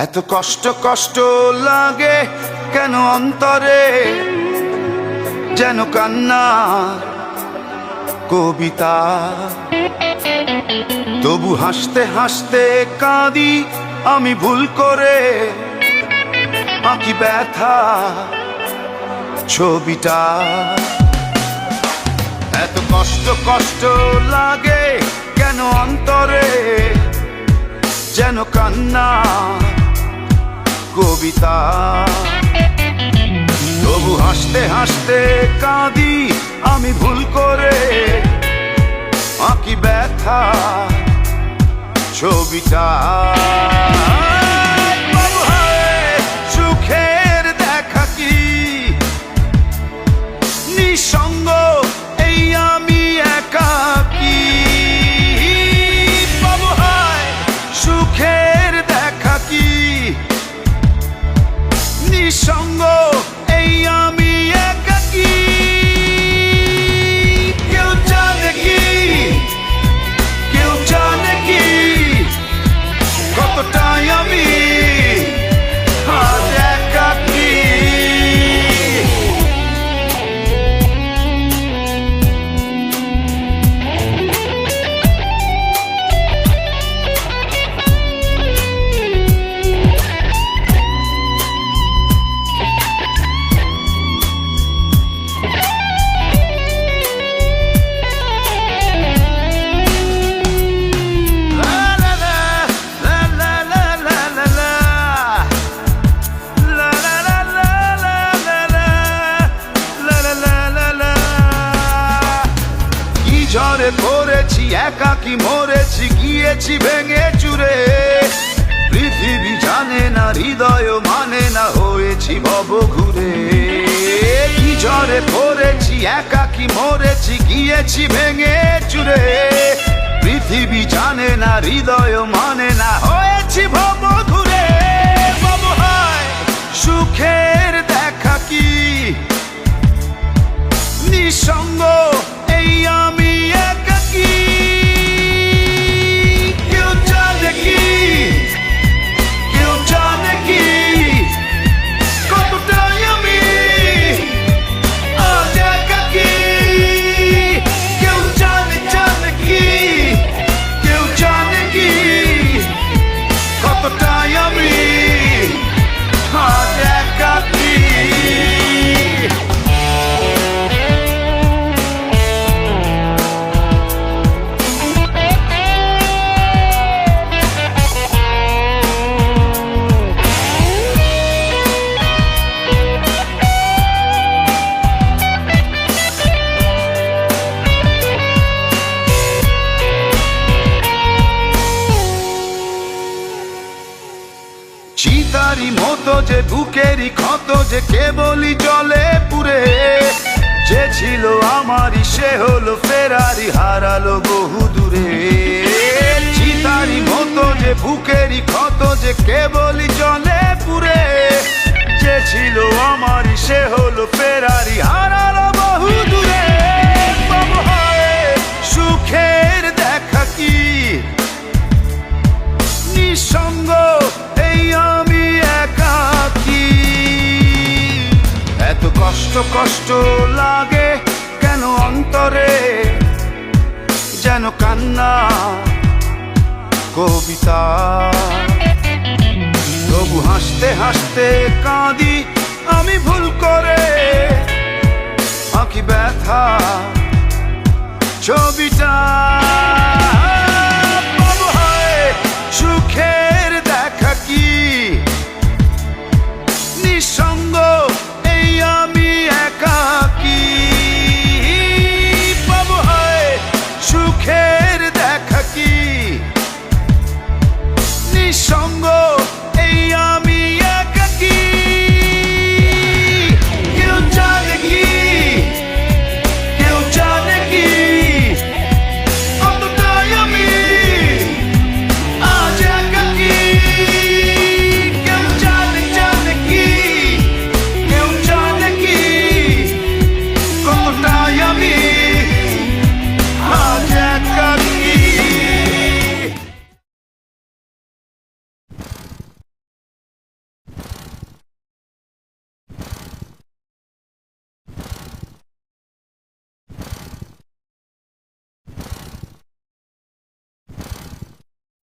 এত কষ্ট কষ্ট লাগে কেন অন্তরে, যেন কান্না কবিতা। তবু হাসতে হাসতে কাঁদি আমি ভুল করে, আঁকি ব্যথা ছবিটা। এত কষ্ট কষ্ট লাগে কেন অন্তরে, যেন কান্না কবিতা। তবু হাসতে হাসতে কাঁদি আমি ভুল করে, আঁকি ব্যথা ছবিটা। সুখের দেখা কি নিঃসঙ্গ, এই আমি একাকী। বাবু হায় সুখের দেখা কি নিঃসঙ্গ, এই আমি একাকী। কেউ জানে কি, কেউ জানে কি কতটাই আমি আজ একাকী। ঝড়ে পড়েছি একাকী মরেছি, গিয়েছি ভেঙে চুরে। পৃথিবী জানে না, হৃদয় মানে না, হয়েছি ভব ঘুরে। কি ঝড়ে পড়েছি একাকী মরেছি, গিয়েছি ভেঙে চুরে। পৃথিবী জানে না, হৃদয় মানে না, হয়েছি ভব ঘুরে। বাবু হায় সুখের দেখা কি নিঃসঙ্গ, এই আমি একাকী। কেউ জানে কি, কেউ জানে কি কতটাই আমি আজ একাকী। কেউ জানে জানে কি, কেউ জানে কি কতটাই আমি আজ একাকী। চিতারি মতো যে বুকেরই ক্ষত, যে কেবলই জলে পুরে। যে ছিল আমারই সে হলো ফেরারি, হারালো বহু দূরে। চিতারি মতো যে বুকেরই ক্ষত, যে কেবলই জলে পুরে। যে ছিল আমারই সে হলো ফেরারি, হারালো বহু দূরে। বাবু হায় সুখের দেখা কি নিঃসঙ্গ, এই আমি একাকী। এত কষ্ট কষ্ট লাগে কেন অন্তরে, যেন কান্না কবিতা। তবু হাসতে হাসতে কাঁদি আমি ভুল করে, আঁকি ব্যথা ছবিটা।